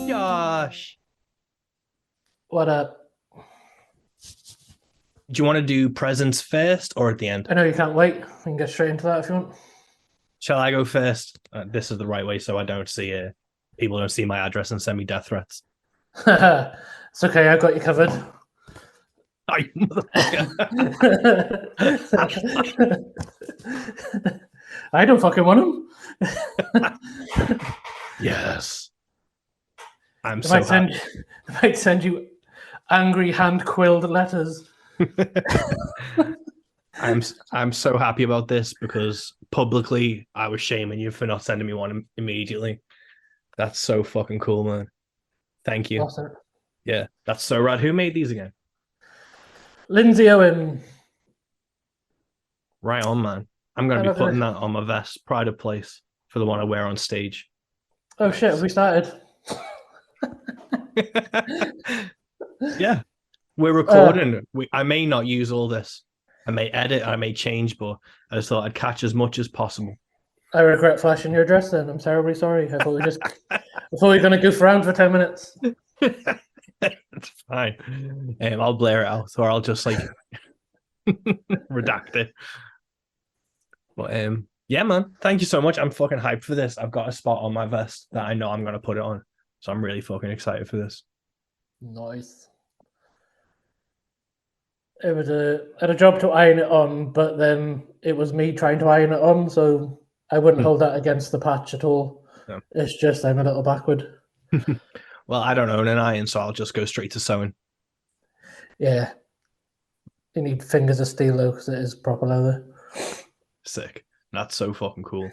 Josh, What up? do you want to do presents first or at the end? I know you can't wait. We can get straight into that if you want. Shall I go first? This is the right way, so I don't see people don't see my address and send me death threats. It's okay, I got you covered. I motherfucker. I don't fucking want them. Yes, I'm They so happy. might send you angry hand quilled letters. I'm so happy about this because publicly I was shaming you for not sending me one immediately. That's so fucking cool, man. Thank you. Awesome. Yeah, that's so rad. Who made these again? Lindsay Owen. Right on, man. I'm going I to be love putting it. that on my vest, pride of place, for the one I wear on stage. Oh shit, have we started? Yeah, we're recording. I may not use all this. I may edit, I may change, but I just thought I'd catch as much as possible. I regret flashing your address then. I'm terribly sorry. I thought we were going to goof around for 10 minutes. It's fine. I'll blare it out, or I'll just like redact it. But yeah, man. Thank you so much. I'm fucking hyped for this. I've got a spot on my vest that I know I'm gonna put it on, so I'm really fucking excited for this. Nice. It was I had a job to iron it on, but then it was me trying to iron it on, so I wouldn't hold that against the patch at all. No. It's just I'm a little backward. Well, I don't own an iron, so I'll just go straight to sewing. Yeah. You need fingers of steel though, because it is proper leather. Sick. That's so fucking cool.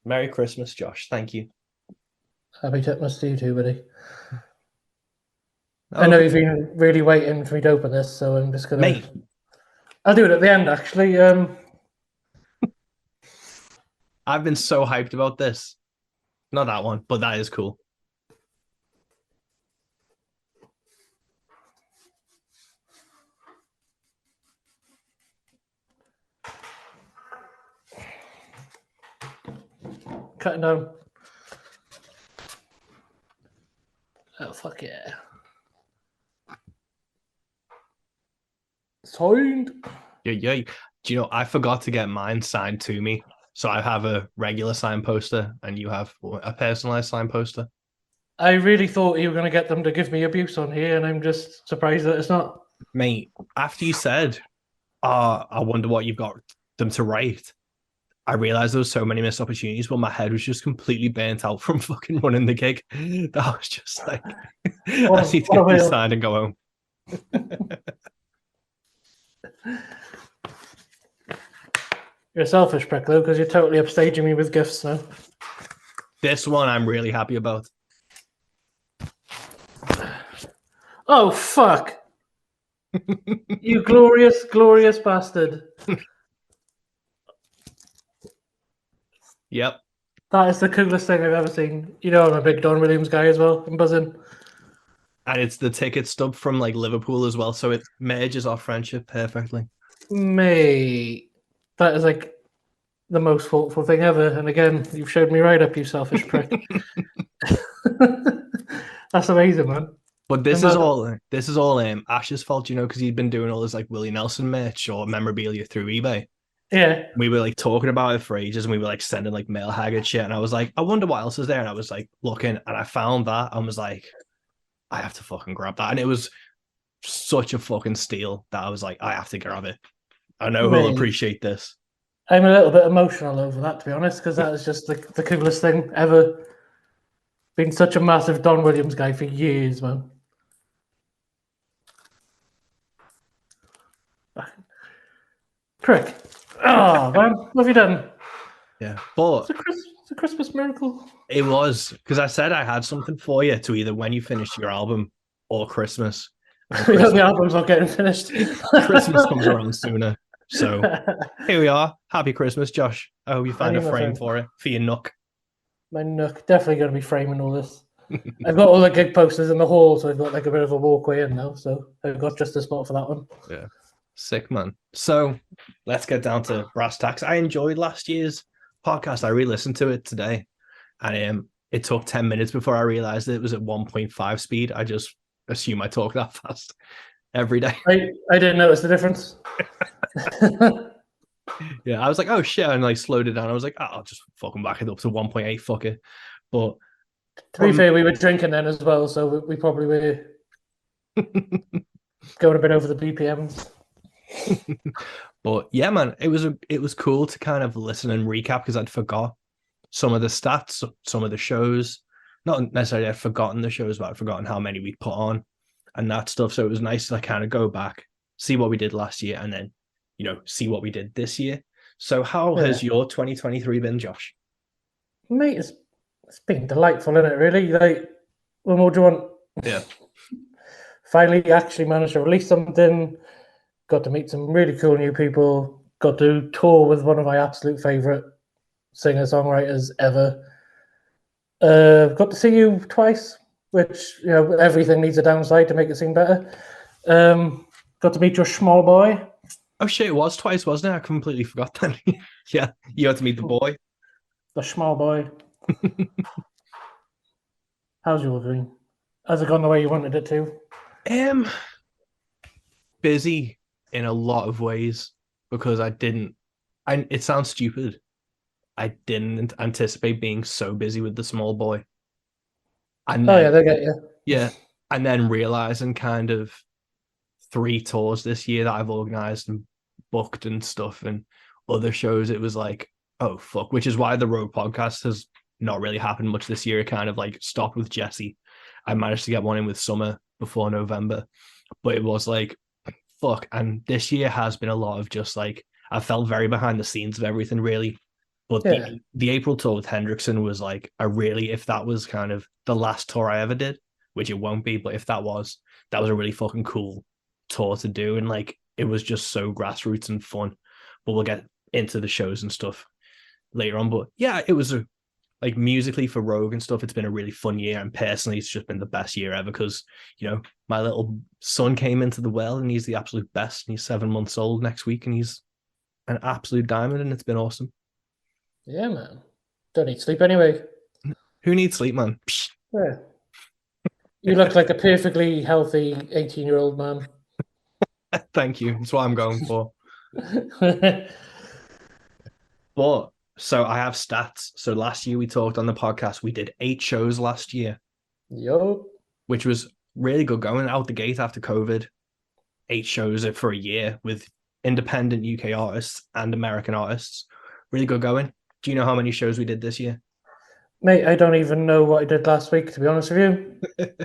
Merry Christmas, Josh. Thank you. Happy Titmas to you too, buddy. I know you've been really waiting for me to open this, so I'm just gonna. Mate. I'll do it at the end, actually. I've been so hyped about this. Not that one, but that is cool. Cutting down. Oh, fuck yeah. Signed. Yeah. Do you know, I forgot to get mine signed to me. So I have a regular signed poster and you have a personalized signed poster. I really thought you were going to get them to give me abuse on here, and I'm just surprised that it's not. Mate, after you said, I wonder what you've got them to write, I realized there was so many missed opportunities, but my head was just completely burnt out from fucking running the gig. That was just like, I need to get this signed and go home. You're a selfish prick, though, because you're totally upstaging me with gifts now. This one I'm really happy about. Oh, fuck. You glorious, glorious bastard. Yep. That is the coolest thing I've ever seen. You know I'm a big Don Williams guy as well. I'm buzzing. And it's the ticket stub from like Liverpool as well, so it merges our friendship perfectly. Mate, that is like the most thoughtful thing ever. And again, you've showed me right up, you selfish prick. That's amazing, man. But this is all Ash's fault, you know, because he'd been doing all this like Willie Nelson merch or memorabilia through eBay. Yeah. We were like talking about it for ages, and we were like sending like mail haggard shit. And I was like, I wonder what else is there. And I was like looking, and I found that and was like, I have to fucking grab that. And it was such a fucking steal that I was like, I have to grab it. I know he'll appreciate this. I'm a little bit emotional over that, to be honest, because that is just the coolest thing ever. Been such a massive Don Williams guy for years, man. Prick. Oh, man. What have you done? Yeah. But it's a Christmas miracle. It was, because I said I had something for you to either when you finish your album or Christmas. The album's not getting finished. Christmas comes around sooner. So here we are. Happy Christmas, Josh. I hope you find a frame for it, for your nook. My nook. Definitely going to be framing all this. I've got all the gig posters in the hall, so I've got like a bit of a walkway in now. So I've got just a spot for that one. Yeah. Sick, man. So let's get down to brass tacks. I enjoyed last year's podcast. I re-listened to it today. and it took 10 minutes before I realized that it was at 1.5 speed. I just assume I talk that fast every day. I didn't notice the difference. Yeah, I was like, oh shit, and like slowed it down. I was like, oh, I'll just fucking back it up to 1.8, fuck it. But To be fair, we were drinking then as well, so we probably were going a bit over the BPMs. But yeah, man, it was cool to kind of listen and recap because I'd forgot some of the stats, some of the shows. Not necessarily I'd forgotten the shows, but I'd forgotten how many we'd put on and that stuff. So it was nice to like, kind of go back, see what we did last year, and then, you know, see what we did this year. So how has your 2023 been, Josh? Mate, it's been delightful, isn't it, really? Like, what more do you want? Yeah. Finally actually managed to release something, got to meet some really cool new people, got to tour with one of my absolute favourite singer-songwriters ever. Got to see you twice, which, you know, everything needs a downside to make it seem better. Got to meet your small boy. Oh shit, it was twice, wasn't it? I completely forgot that. Yeah, you had to meet the boy. The small boy. How's yours been? Has it gone the way you wanted it to? Busy in a lot of ways because it sounds stupid. I didn't anticipate being so busy with the small boy. And then, yeah, they get you. Yeah. And then realizing kind of 3 tours this year that I've organized and booked and stuff and other shows, it was like, oh fuck, which is why the Rogue podcast has not really happened much this year. It kind of like stopped with Jesse. I managed to get one in with Summer before November, but it was like, fuck. And this year has been a lot of just like, I felt very behind the scenes of everything really. But the April tour with Hendrickson was like if that was kind of the last tour I ever did, which it won't be, but if that was a really fucking cool tour to do. And like, it was just so grassroots and fun. But we'll get into the shows and stuff later on. But yeah, it was like musically for Rogue and stuff, it's been a really fun year. And personally, it's just been the best year ever because, you know, my little son came into the world and he's the absolute best. And he's 7 months old next week and he's an absolute diamond and it's been awesome. Yeah, man. Don't need sleep anyway. Who needs sleep, man? Yeah. You look like a perfectly healthy 18-year-old man. Thank you. That's what I'm going for. But so I have stats. So last year we talked on the podcast. We did 8 shows last year. Yo. Which was really good going out the gate after COVID. 8 shows for a year with independent UK artists and American artists. Really good going. Do you know how many shows we did this year? Mate, I don't even know what I did last week, to be honest with you.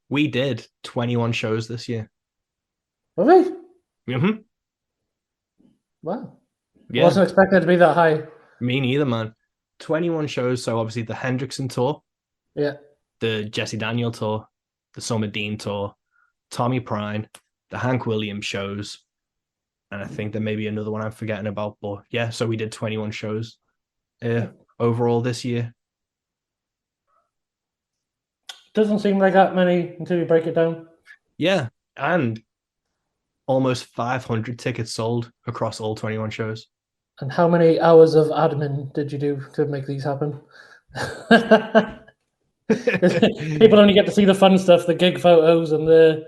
We did 21 shows this year. Really? Mm-hmm. Wow. Yeah. I wasn't expecting it to be that high. Me neither, man. 21 shows. So obviously the Hendrickson tour. Yeah. The Jesse Daniel tour. The Summer Dean tour. Tommy Prine. The Hank Williams shows. And I think there may be another one I'm forgetting about. But yeah, so we did 21 shows overall this year. Doesn't seem like that many until you break it down. Yeah. And almost 500 tickets sold across all 21 shows. And how many hours of admin did you do to make these happen? People only get to see the fun stuff, the gig photos and the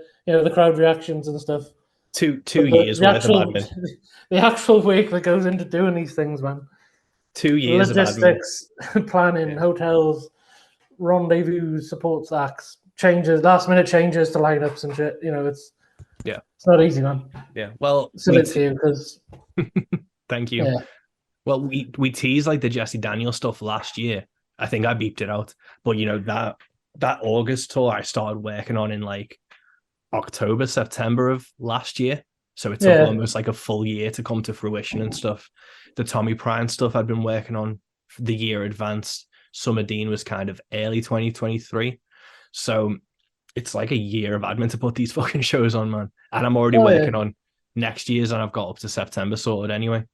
crowd reactions and stuff. Two years worth of admin. The actual work that goes into doing these things, man. 2 years logistics, of admin. Planning, hotels, rendezvous, support acts, changes, last minute changes to lineups and shit. You know, it's not easy, man. Yeah. Well, salute to you because. Thank you. Yeah. Well, we teased like the Jesse Daniel stuff last year. I think I beeped it out, but you know that August tour I started working on in like October, September of last year. So it took almost like a full year to come to fruition and stuff. The Tommy Prine stuff I'd been working on the year advanced. Summer Dean was kind of early 2023. So it's like a year of admin to put these fucking shows on, man. And I'm already working on next year's and I've got up to September sorted anyway.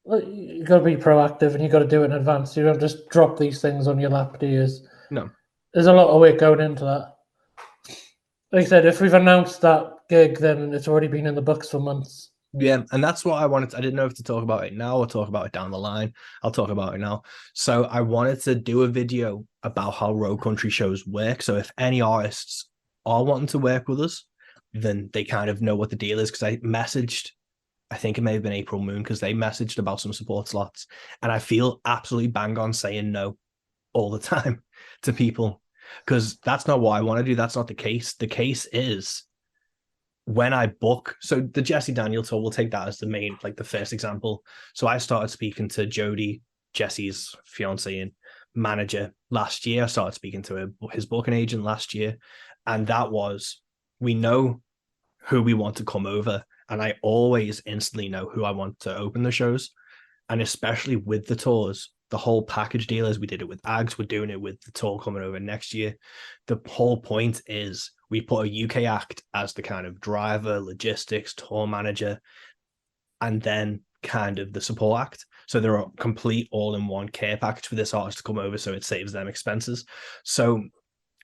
Well, you got to be proactive and you got to do it in advance. You don't just drop these things on your lap, do you? No. There's a lot of work going into that. Like I said, if we've announced that gig, then it's already been in the books for months. Yeah, and that's what I wanted. I didn't know if to talk about it now or talk about it down the line. I'll talk about it now. So I wanted to do a video about how Rogue Country shows work. So if any artists are wanting to work with us, then they kind of know what the deal is. Because I messaged, I think it may have been April Moon, because they messaged about some support slots, and I feel absolutely bang on saying no all the time to people, because that's not what I want to do. That's not the case. The case is when I book, so the Jesse Daniel tour, we'll take that as the main, like the first example. So I started speaking to Jody, Jesse's fiance and manager, last year. I started speaking to his booking agent last year. And that was, we know who we want to come over. And I always instantly know who I want to open the shows. And especially with the tours, the whole package deal is we did it with Ags, we're doing it with the tour coming over next year. The whole point is we put a UK act as the kind of driver, logistics, tour manager, and then kind of the support act. So they're a complete all-in-one care package for this artist to come over, so it saves them expenses. So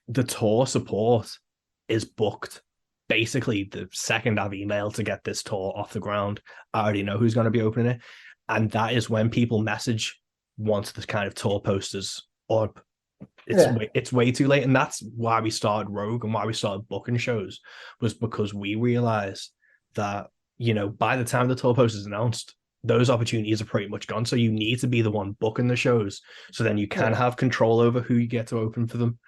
the tour support is booked basically the second I've emailed to get this tour off the ground. I already know who's going to be opening it. And that is when people message once the kind of tour posters up, it's way too late. And that's why we started Rogue and why we started booking shows, was because we realized that, you know, by the time the tour poster is announced, those opportunities are pretty much gone. So you need to be the one booking the shows, so then you can have control over who you get to open for them.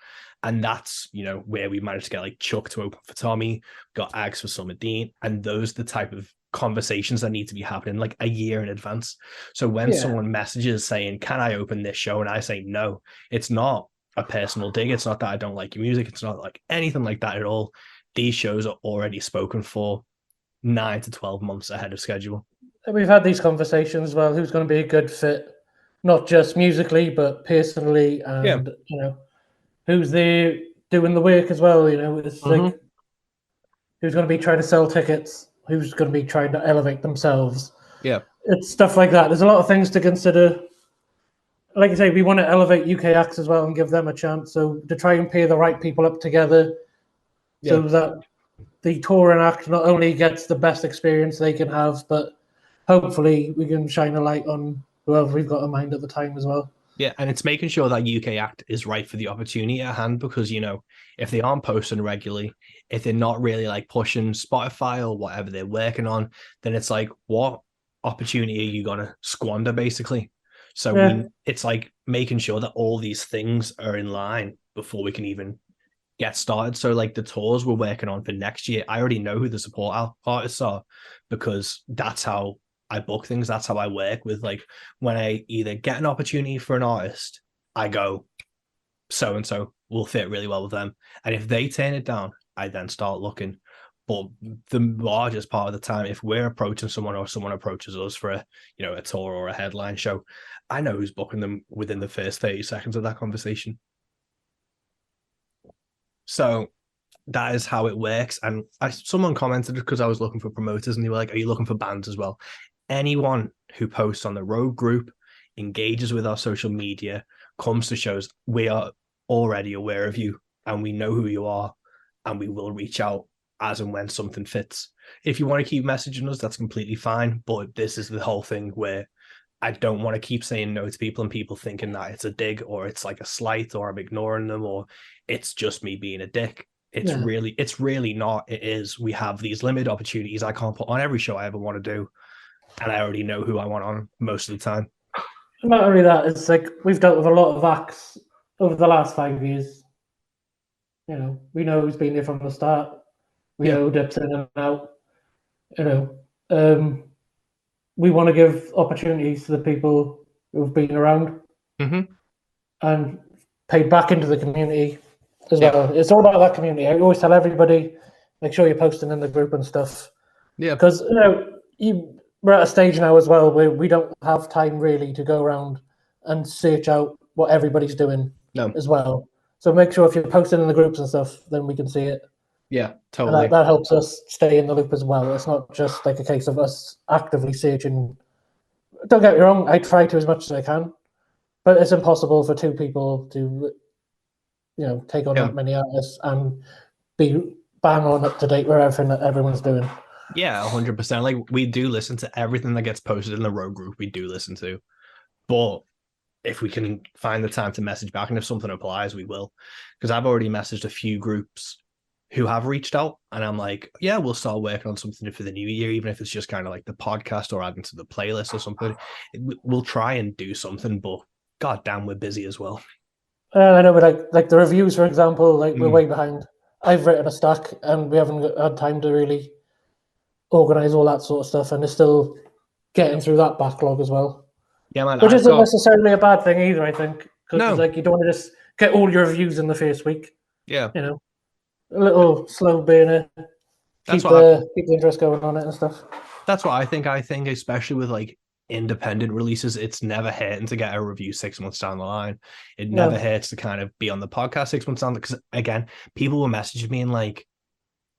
And that's, you know, where we managed to get like Chuck to open for Tommy, got Ags for Summer Dean, and those are the type of conversations that need to be happening like a year in advance. So when someone messages saying, can I open this show? And I say no, it's not a personal dig. It's not that I don't like your music. It's not like anything like that at all. These shows are already spoken for 9 to 12 months ahead of schedule. We've had these conversations as well. Who's going to be a good fit, not just musically, but personally, and you know, who's there doing the work as well. You know, it's like who's going to be trying to sell tickets, who's going to be trying to elevate themselves. Yeah, it's stuff like that. There's a lot of things to consider. Like I say, we want to elevate UK acts as well and give them a chance. So to try and pair the right people up together, so that the touring act not only gets the best experience they can have, but hopefully we can shine a light on whoever we've got in mind at the time as well. Yeah, and it's making sure that UK act is right for the opportunity at hand, because, you know, if they aren't posting regularly, if they're not really like pushing Spotify or whatever they're working on, then it's like, what opportunity are you going to squander, basically? So it's like making sure that all these things are in line before we can even get started. So like the tours we're working on for next year, I already know who the support artists are, because that's how I book things. That's how I work with, like, when I either get an opportunity for an artist, I go, so-and-so will fit really well with them. And if they turn it down, I then start looking. But the largest part of the time, if we're approaching someone or someone approaches us for a, you know, a tour or a headline show, I know who's booking them within the first 30 seconds of that conversation. So that is how it works. And someone commented, because I was looking for promoters, and they were like, are you looking for bands as well? Anyone who posts on the Rogue group, engages with our social media, comes to shows, we are already aware of you and we know who you are, and we will reach out as and when something fits. If you want to keep messaging us, that's completely fine. But this is the whole thing where I don't want to keep saying no to people and people thinking that it's a dig or it's like a slight or I'm ignoring them or it's just me being a dick. It's really not. It is. We have these limited opportunities I can't put on every show I ever want to do. And I already know who I want on most of the time. Not only that, it's like we've dealt with a lot of acts over the last 5 years. You know, we know who's been there from the start. We know who dips in and out. You know, we want to give opportunities to the people who've been around and paid back into the community as well. It's all about that community. I always tell everybody, make sure you're posting in the group and stuff. Yeah. Because, you know, we're at a stage now as well where we don't have time really to go around and search out what everybody's doing as well. So make sure if you're posting in the groups and stuff, then we can see it. Yeah, totally. That helps us stay in the loop as well. It's not just like a case of us actively searching. Don't get me wrong, I try to as much as I can, but it's impossible for two people to, you know, take on that many artists and be bang on up to date with everything that everyone's doing. Yeah, 100%. Like we do listen to everything that gets posted in the road group. We do listen to, but if we can find the time to message back, and if something applies, we will. Because I've already messaged a few groups who have reached out, and I'm like, yeah, we'll start working on something for the new year, even if it's just kind of like the podcast or adding to the playlist or something. We'll try and do something, but god damn, we're busy as well. I know, but like the reviews, for example, like we're way behind. I've written a stack, and we haven't had time to really organize all that sort of stuff, and it's still getting through that backlog as well. Yeah, man. Which I've isn't got necessarily a bad thing either, I think, because no. like you don't want to just get all your reviews in the first week. Yeah, You know, a little slow burner, that's keep what keep the interest going on it and stuff. that's what I think. I think, especially with like independent releases, it's never hurting to get a review 6 months down the line. It never No, hurts to kind of be on the podcast 6 months down. Because again, people will message me in like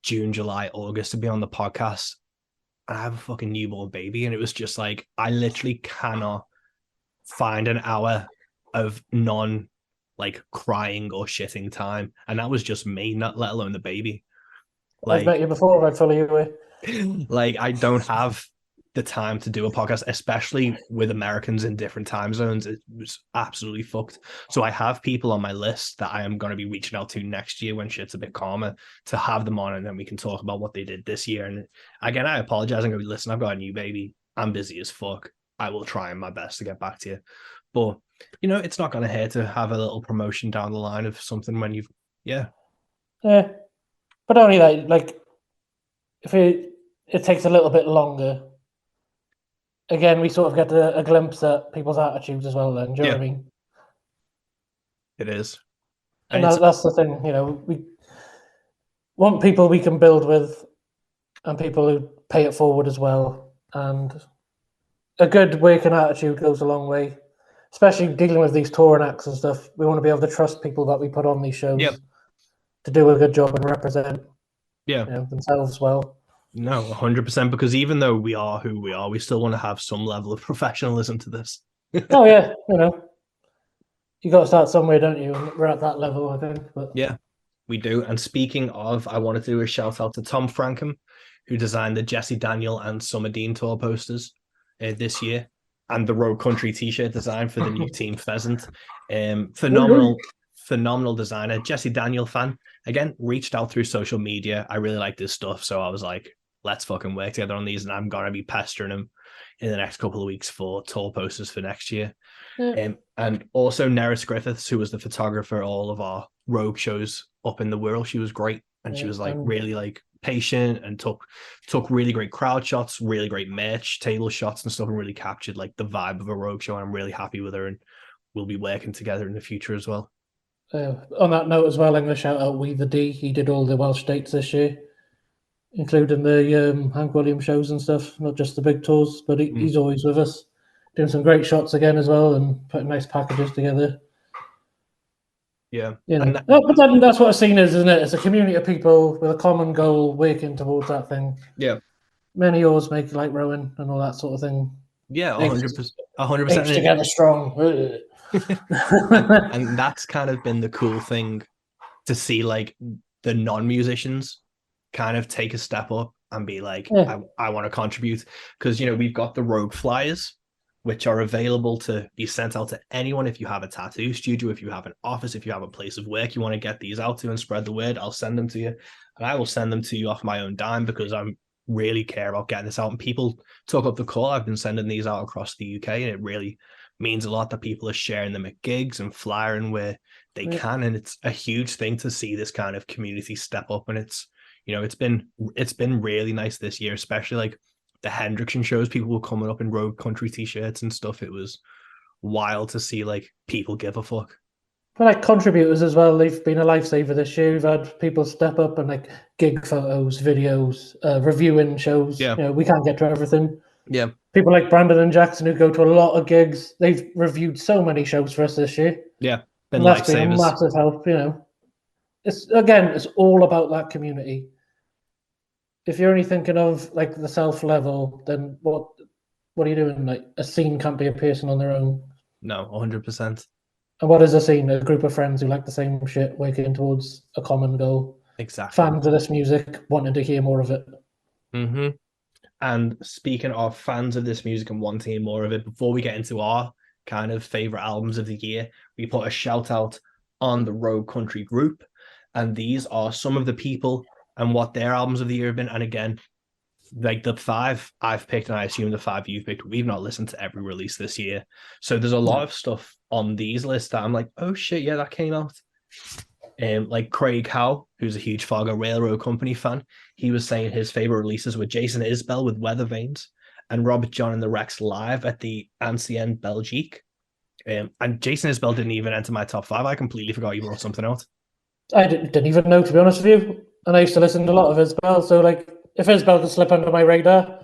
June, July, August to be on the podcast. And I have a fucking newborn baby. And it was just like, I literally cannot find an hour of non like crying or shitting time. And that was just me, not let alone the baby. I've met Like, you before. I'd follow you away. like I don't have the time to do a podcast, especially with Americans in different time zones. It was absolutely fucked. So I have people on my list that I am going to be reaching out to next year when shit's a bit calmer to have them on, and then we can talk about what they did this year. And again, I apologize. I'm going to be listen. I've got a new baby. I'm busy as fuck. I will try my best to get back to you, but it's not going to hurt to have a little promotion down the line of something when you've Yeah, but only that, like, if it takes a little bit longer. Again, we sort of get a glimpse at people's attitudes as well. Then, do you know what I mean? It is, And and it's that's the thing. We want people we can build with, and people who pay it forward as well. And a good working attitude goes a long way, especially dealing with these touring acts and stuff. We want to be able to trust people that we put on these shows to do a good job and represent themselves well. No, 100%. Because even though we are who we are, we still want to have some level of professionalism to this. Oh yeah, you got to start somewhere, don't you? And we're at that level, I think. But yeah, we do. And speaking of, I want to do a shout out to Tom Frankham, who designed the Jesse Daniel and Summer Dean tour posters this year, and the Road Country T-shirt design for the new Team Pheasant. Phenomenal designer. Jesse Daniel fan. Again, reached out through social media. I really like this stuff, so I was like, let's fucking work together on these, and I'm gonna be pestering him in the next couple of weeks for tour posters for next year. And also Neris Griffiths, who was the photographer all of our rogue shows up in the world. She was great, and she was like really like patient and took really great crowd shots, really great merch table shots and stuff, and really captured like the vibe of a rogue show. And I'm really happy with her, and we'll be working together in the future as well. On that note as well, I'm going to shout out We the D. He did all the Welsh dates this year, including the Hank Williams shows and stuff, not just the big tours, but he's always with us, doing some great shots again as well and putting nice packages together. Yeah. But then that's what a scene is, isn't it? It's a community of people with a common goal working towards that thing. Yeah. Many yours make like rowing and all that sort of thing. Yeah, 100%. 100%. Together strong. and that's kind of been the cool thing to see, like the non-musicians kind of take a step up and be like, I want to contribute, because we've got the Rogue Flyers, which are available to be sent out to anyone. If you have a tattoo studio, if you have an office, if you have a place of work you want to get these out to and spread the word, I'll send them to you, and I will send them to you off my own dime, because I'm really care about getting this out, and people took up the call. I've been sending these out across the UK, and it really means a lot that people are sharing them at gigs and flyering where they can, and it's a huge thing to see this kind of community step up. And it's it's been really nice this year, especially like the Hendrickson shows. People were coming up in Road Country t-shirts and stuff. It was wild to see like people give a fuck. But like contributors as well, they've been a lifesaver this year. We've had people step up and like gig photos, videos, reviewing shows. Yeah. We can't get to everything. Yeah. People like Brandon and Jackson who go to a lot of gigs. They've reviewed so many shows for us this year. Yeah. That's been a massive help, It's all about that community. If you're only thinking of like the self level, then what are you doing? Like a scene can't be a person on their own. No, 100%. And what is a scene? A group of friends who like the same shit, working towards a common goal. Exactly. Fans of this music, wanting to hear more of it. Mm-hmm. And speaking of fans of this music and wanting more of it, before we get into our kind of favorite albums of the year, we put a shout out on the Rogue Country group. And these are some of the people and what their albums of the year have been. And again, like the five I've picked, and I assume the five you've picked, we've not listened to every release this year. So there's a lot of stuff on these lists that I'm like, oh shit, yeah, that came out. Like Craig Howe, who's a huge Fargo Railroad Company fan, he was saying his favorite releases were Jason Isbell with Weather Vanes and Robert John and the Rex live at the Ancien Belgique. And Jason Isbell didn't even enter my top five. I completely forgot you brought something out. I didn't even know, to be honest with you. And I used to listen to a lot of Isbell. So, like, if Isbell could slip under my radar,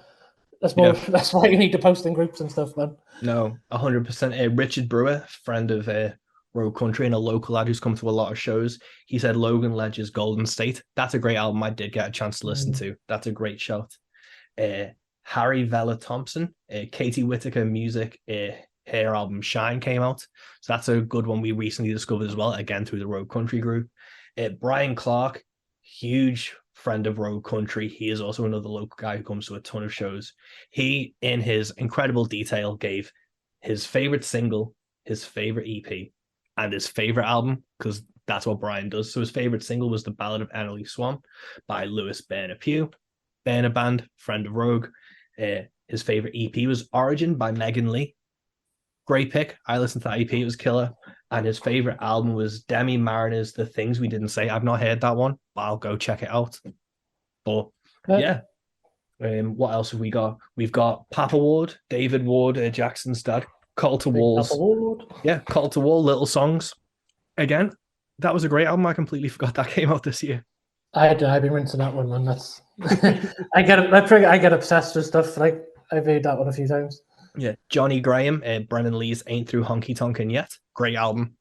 that's more. Yeah. That's why you need to post in groups and stuff, man. No, 100%. Richard Brewer, friend of Rogue Country and a local lad who's come to a lot of shows, he said Logan Ledger's Golden State. That's a great album. I did get a chance to listen to. That's a great shout. Harry Vella Thompson, Katie Whittaker Music, her album Shine came out. So that's a good one we recently discovered as well, again through the Rogue Country group. Brian Clark, huge friend of Rogue Country. He is also another local guy who comes to a ton of shows. He, in his incredible detail, gave his favorite single, his favorite EP, and his favorite album, because that's what Brian does. So his favorite single was The Ballad of Annalee Swan by Lewis Berner Pugh. Berner Band, friend of Rogue. His favorite EP was Origin by Megan Lee. Great pick. I listened to that EP. It was killer. And his favorite album was Demi Mariner's The Things We Didn't Say. I've not heard that one, but I'll go check it out. But yeah. What else have we got? We've got Papa Ward, David Ward, Jackson's dad. Call to Walls. Yeah, Call to Wall, Little Songs. Again, that was a great album. I completely forgot that came out this year. I've been rinsing that one, man. That's I get obsessed with stuff. Like, I've heard that one a few times. Yeah, Johnny Graham and Brennan Lee's Ain't Through Honky Tonkin' Yet. Great album.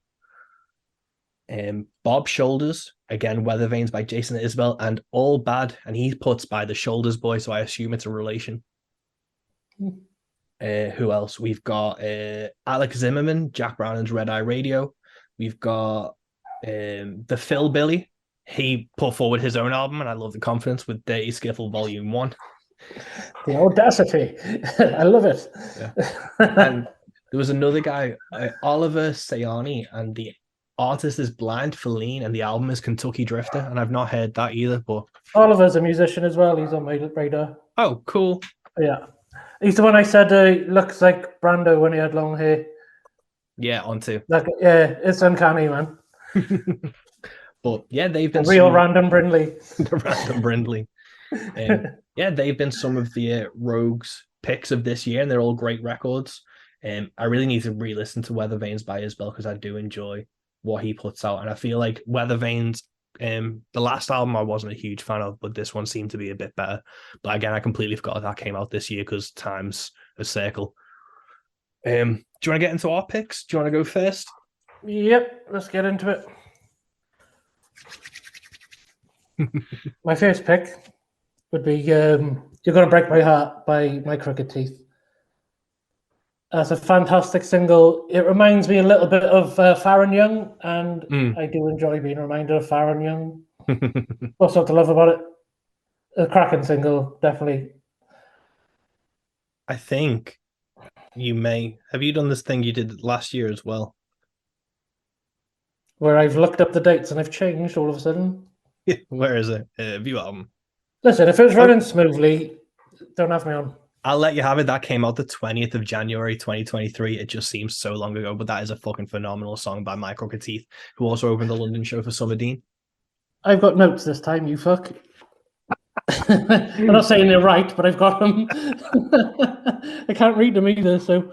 Bob Shoulders, again, Weather Vanes by Jason Isbell, and All Bad, and he puts by the Shoulders Boy, so I assume it's a relation. Who else? We've got Alex Zimmerman, Jack Browning's Red Eye Radio. We've got the Phil Billy. He put forward his own album, and I love the confidence with Dirty Skiffle Volume 1. The audacity. I love it. Yeah. And there was another guy, Oliver Sayani, and the artist is Blind Feline, and the album is Kentucky Drifter, and I've not heard that either. But Oliver's a musician as well. He's on my radar. Oh, cool. Yeah. He's the one I said looks like Brando when he had long hair. Yeah, onto. Like, yeah, it's uncanny, man. But yeah, they've been real Random Brindley. The Random Brindley. Yeah, they've been some of the Rogues picks of this year, and they're all great records. I really need to re-listen to Weather Vanes by Isbell because I do enjoy what he puts out, and I feel like Weather Vanes, the last album I wasn't a huge fan of, but this one seemed to be a bit better. But again, I completely forgot that came out this year because time's a circle. Do you want to get into our picks? Do you want to go first? Yep, let's get into it. My first pick would be You're Gonna Break My Heart by My Crooked Teeth. That's a fantastic single. It reminds me a little bit of Farron Young, and I do enjoy being reminded of Farron Young. What's not to love about it? A cracking single, definitely. I think you may. Have you done this thing you did last year as well? Where I've looked up the dates and I've changed all of a sudden. Where is it? View album. Listen, if it's running smoothly, don't have me on. I'll let you have it. That came out the 20th of January, 2023. It just seems so long ago, but that is a fucking phenomenal song by My Crooked Teeth, who also opened the London show for Summer Dean. I've got notes this time, you fuck. I'm not saying they're right, but I've got them. I can't read them either, so...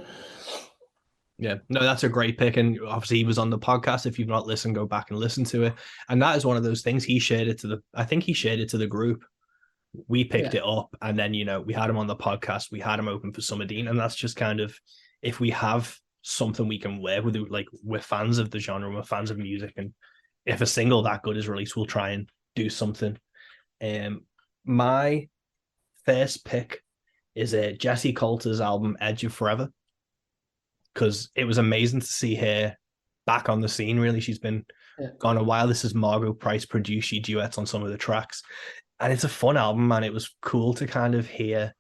Yeah, no, that's a great pick. And obviously he was on the podcast. If you've not listened, go back and listen to it. And that is one of those things he shared it to I think he shared it to the group. We picked it up, and then, we had him on the podcast. We had him open for Summer Dean. And that's just kind of, if we have something we can wear with, like, we're fans of the genre, we're fans of music. And if a single that good is released, we'll try and do something. My first pick is Jessie Coulter's album, Edge of Forever. Because it was amazing to see her back on the scene, really. She's been gone a while. This is Margot Price produced. She duets on some of the tracks. And it's a fun album, and it was cool to kind of hear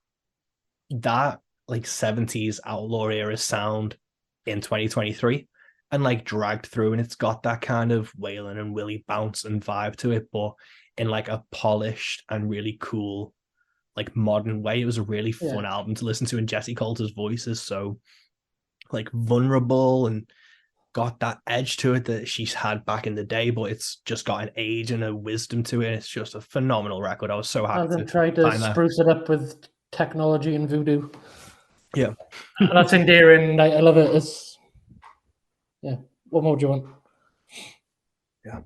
that like 70s outlaw era sound in 2023 and like dragged through, and it's got that kind of Waylon and Willie bounce and vibe to it, but in like a polished and really cool like modern way. It was a really fun album to listen to, and Jesse Coulter's voice is so like vulnerable and got that edge to it that she's had back in the day, but it's just got an age and a wisdom to it. It's just a phenomenal record. I was so happy I've to tried to find that. spruce it up with technology and voodoo. Yeah. And that's endearing. I love it. It's yeah. What more do you want? Yeah.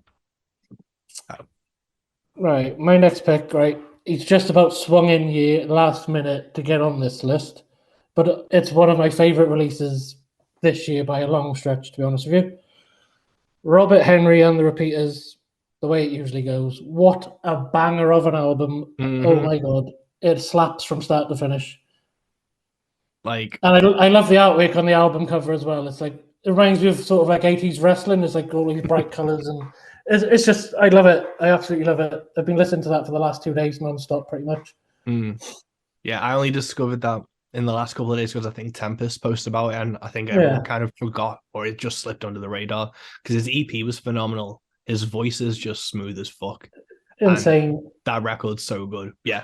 Right. My next pick, right. He's just about swung in here last minute to get on this list, but it's one of my favorite releases this year by a long stretch, to be honest with you. Robert Henry and the Repeaters, the way it usually goes. What a banger of an album. Mm-hmm. Oh my God. It slaps from start to finish. Like, and I love the artwork on the album cover as well. It's like, it reminds me of sort of like 80s wrestling. It's like all these bright colors, and it's just, I love it. I absolutely love it. I've been listening to that for the last 2 days non-stop pretty much. Yeah, I only discovered that in the last couple of days because I think Tempest posted about it, and I think everyone kind of forgot, or it just slipped under the radar, because his EP was phenomenal. His voice is just smooth as fuck. Insane. That record's so good. Yeah.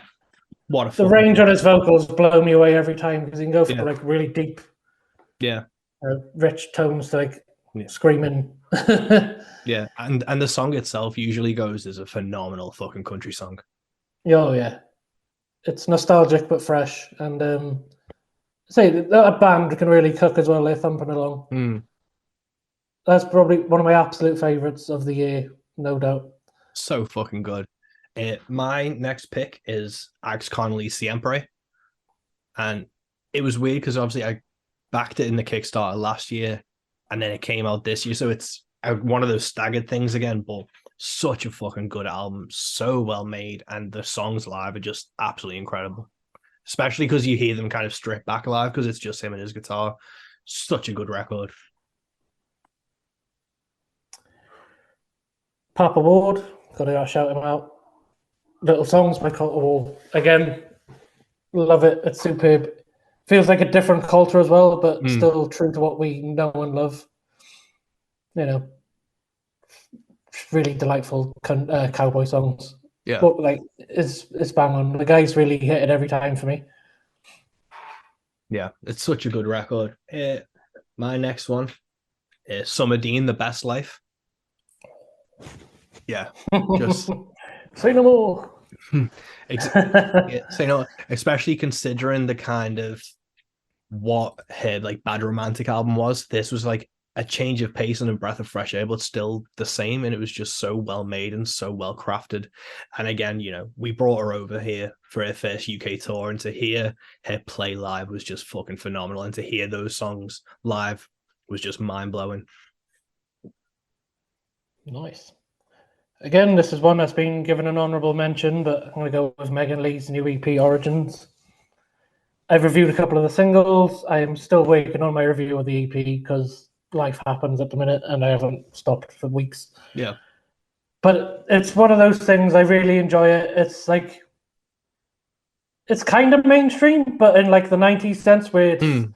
What a the range on his vocals blow me away every time, because he can go for like really deep, rich tones to like screaming. Yeah, and the song itself usually goes as a phenomenal fucking country song. Oh yeah, it's nostalgic but fresh, and say a band can really cook as well. They're thumping along. That's probably one of my absolute favorites of the year, no doubt. So fucking good. My next pick is Alex Connolly's Siempre. And it was weird because obviously I backed it in the Kickstarter last year, and then it came out this year. So it's one of those staggered things again, but such a fucking good album. So well made. And the songs live are just absolutely incredible. Especially because you hear them kind of stripped back live because it's just him and his guitar. Such a good record. Papa Ward, gotta shout him out. Little Songs by Coulter Wall. Again, love it. It's superb. Feels like a different culture as well, but still true to what we know and love. You know, really delightful cowboy songs. Yeah, but like it's bang on. The guys really hit it every time for me. Yeah, it's such a good record. My next one is Summer Dean, The Best Life. Yeah, just say no more. Say no, especially considering the kind of what her like Bad Romantic album was. This was like a change of pace and a breath of fresh air, but still the same. And it was just so well made and so well crafted. And again, you know, we brought her over here for her first UK tour, and to hear her play live was just fucking phenomenal. And to hear those songs live was just mind blowing. Nice. Again, this is one that's been given an honourable mention, but I'm going to go with Megan Lee's new EP, Origins. I've reviewed a couple of the singles. I am still working on my review of the EP because life happens at the minute and I haven't stopped for weeks. Yeah. But it's one of those things, I really enjoy it. It's like, it's kind of mainstream, but in like the 90s sense where it's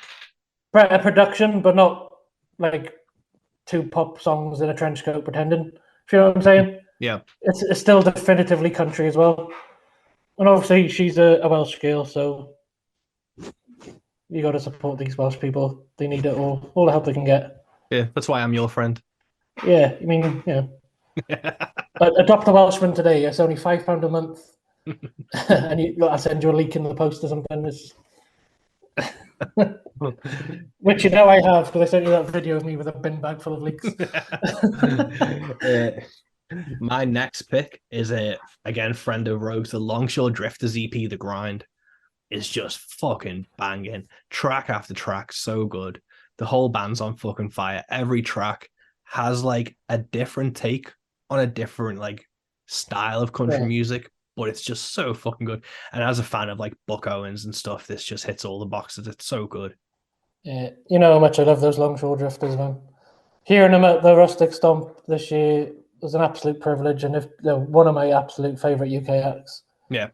better production, but not like two pop songs in a trench coat pretending. If you know what I'm saying? Yeah. It's still definitively country as well. And obviously she's a Welsh girl, so you got to support these Welsh people. They need it all the help they can get. Yeah, that's why I'm your friend. Yeah, I mean, you know. Adopt a Welshman today. It's only £5 a month. And I'll send you a link in the post or something. Which you know I have, because I sent you that video of me with a bin bag full of leaks. My next pick is again friend of Rogues, the Longshore Drifters EP, The Grind. Is just fucking banging. Track after track, so good. The whole band's on fucking fire. Every track has like a different take on a different like style of country music, but it's just so fucking good. And as a fan of like Buck Owens and stuff, this just hits all the boxes. It's so good. Yeah, you know how much I love those Longshore Drifters, man. Hearing them at the Rustic Stomp this year was an absolute privilege, and one of my absolute favourite UK acts. Yeah.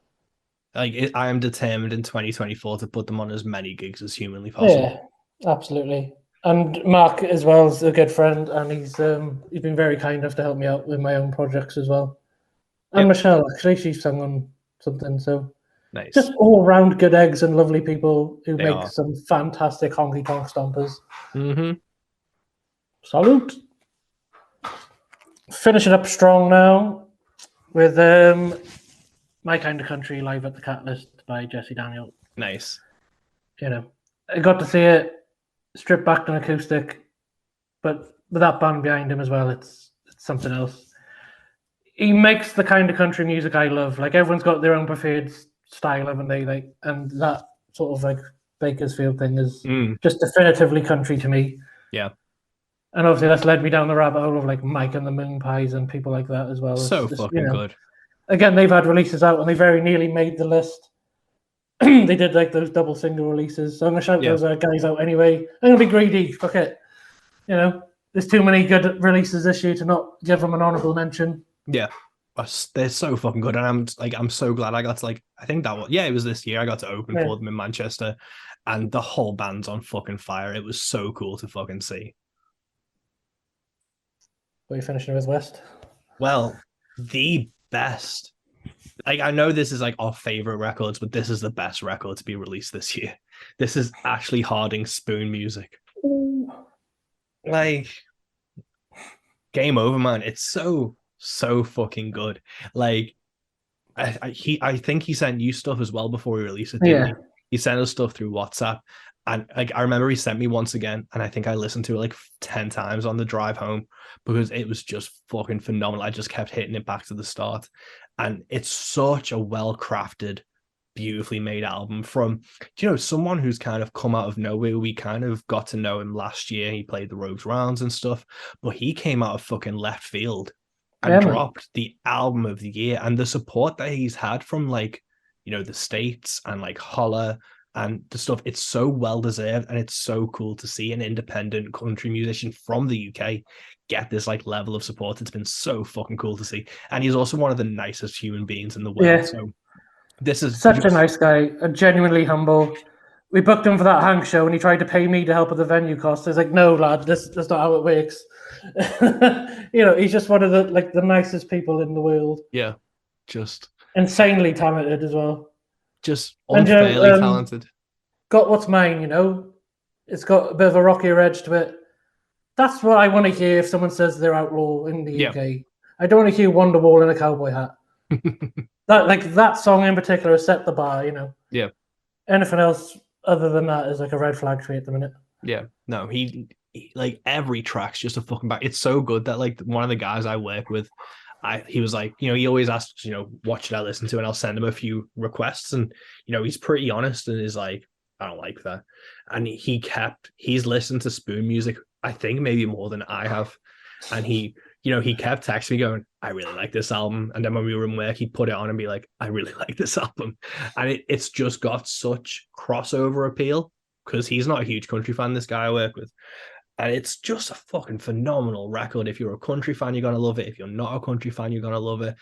I am determined in 2024 to put them on as many gigs as humanly possible. Yeah, absolutely. And Mark as well is a good friend, and he's been very kind enough to help me out with my own projects as well. And Yep. Michelle, actually, she's sung on something. So Nice. just all round good eggs and lovely people who They make are. some fantastic honky tonk stompers. Mm-hmm. Salute. Finishing up strong now with My Kind of Country live at the Catalyst by Jesse Daniel. Nice. You know, I got to see it stripped back to an acoustic, but with that band behind him as well, it's something else. He makes the kind of country music I love. Like everyone's got their own preferred style, haven't they? Like, and that sort of like Bakersfield thing is just definitively country to me. Yeah. And obviously that's led me down the rabbit hole of like Mike and the Moon Pies and people like that as well. So fucking good. Again, they've had releases out and they very nearly made the list. They did like those double single releases. So I'm gonna shout those guys out anyway. I'm gonna be greedy. Fuck it. You know, there's too many good releases this year to not give them an honorable mention. Yeah. They're so fucking good. And I'm so glad I got to I think that was, it was this year I got to open for them in Manchester, and the whole band's on fucking fire. It was so cool to fucking see. What are you finishing with, West? Well, the best. I know this is our favorite records, but this is the best record to be released this year. This is Ashley Harding's Spoon Music. Ooh. Game over, man. It's so fucking good. I think he sent you stuff as well before we released it. Didn't he? He sent us stuff through WhatsApp, and I remember he sent me once again, and I think I listened to it 10 times on the drive home because it was just fucking phenomenal. I just kept hitting it back to the start, and it's such a well-crafted, beautifully made album from someone who's kind of come out of nowhere. We kind of got to know him last year. He played the Rogues Rounds and stuff, but he came out of fucking left field and dropped the album of the year, and the support that he's had from the States and Holler and the stuff, it's so well deserved, and it's so cool to see an independent country musician from the UK get this level of support. It's been so fucking cool to see, and he's also one of the nicest human beings in the world. So this is such a nice guy, genuinely humble. We booked him for that Hank show, and he tried to pay me to help with the venue costs. I was like, no, lad, that's not how it works. He's just one of the nicest people in the world. Yeah, just insanely talented as well. Just unfairly talented. Got What's Mine, it's got a bit of a rockier edge to it. That's what I want to hear if someone says they're outlaw in the UK. I don't want to hear Wonderwall in a cowboy hat. that song in particular has set the bar, Yeah. Anything else other than that is a red flag for me at the minute. Yeah. No, he every track's just a fucking back. It's so good that one of the guys I work with, he was he always asks, what should I listen to? And I'll send him a few requests. And, he's pretty honest and is I don't like that. And he's listened to Spoon Music, I think maybe more than I have. And he kept texting me going, I really like this album. And then when we were in work, he'd put it on and be like, I really like this album. And it's just got such crossover appeal because he's not a huge country fan, this guy I work with. And it's just a fucking phenomenal record. If you're a country fan, you're going to love it. If you're not a country fan, you're going to love it.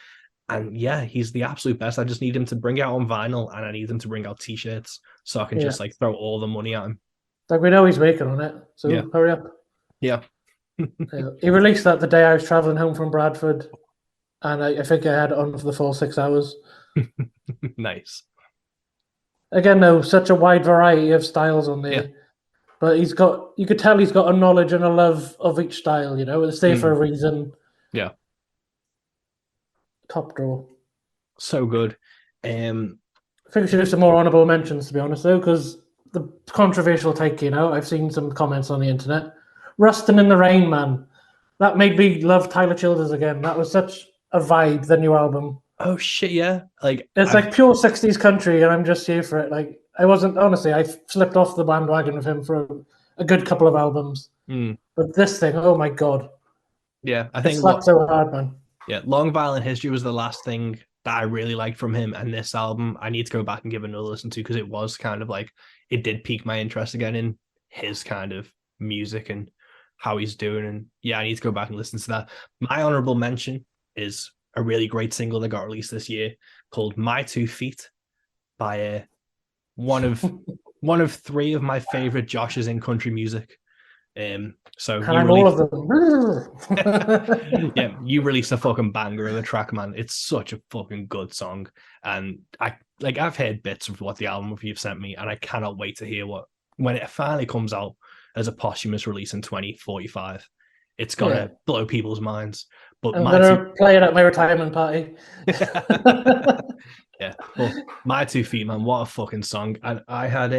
And yeah, he's the absolute best. I just need him to bring it out on vinyl, and I need him to bring out t-shirts so I can just throw all the money at him. We know he's working on it, so hurry up. Yeah. He released that the day I was traveling home from Bradford, and I think I had it on for the full 6 hours. Nice. Again, though, such a wide variety of styles on there. Yeah. But you could tell he's got a knowledge and a love of each style, It's there for a reason. Yeah. Top draw. So good. I think we should do some more honourable mentions, to be honest, though, because the controversial take, I've seen some comments on the internet. Rustin' in the Rain, man. That made me love Tyler Childers again. That was such a vibe, the new album. Oh, shit, yeah. It's pure 60s country, and I'm just here for it. I wasn't, honestly, I slipped off the bandwagon of him for a good couple of albums. But this thing, oh my God. Yeah, I think it slapped so hard, man. Yeah, Long Violent History was the last thing that I really liked from him, and this album I need to go back and give another listen to because it was kind of it did pique my interest again in his kind of music and how he's doing. And yeah, I need to go back and listen to that. My honorable mention is a really great single that got released this year called My 2 Feet by one of three of my favorite Joshes in country music. So And you I'm all released, of them. yeah, you released a fucking banger of a track, man. It's such a fucking good song, and I've heard bits of what the album you've sent me, and I cannot wait to hear what when it finally comes out as a posthumous release in 2045. It's gonna blow people's minds. But I'm gonna play it at my retirement party. Yeah, well, My 2 Feet, man, what a fucking song. And I had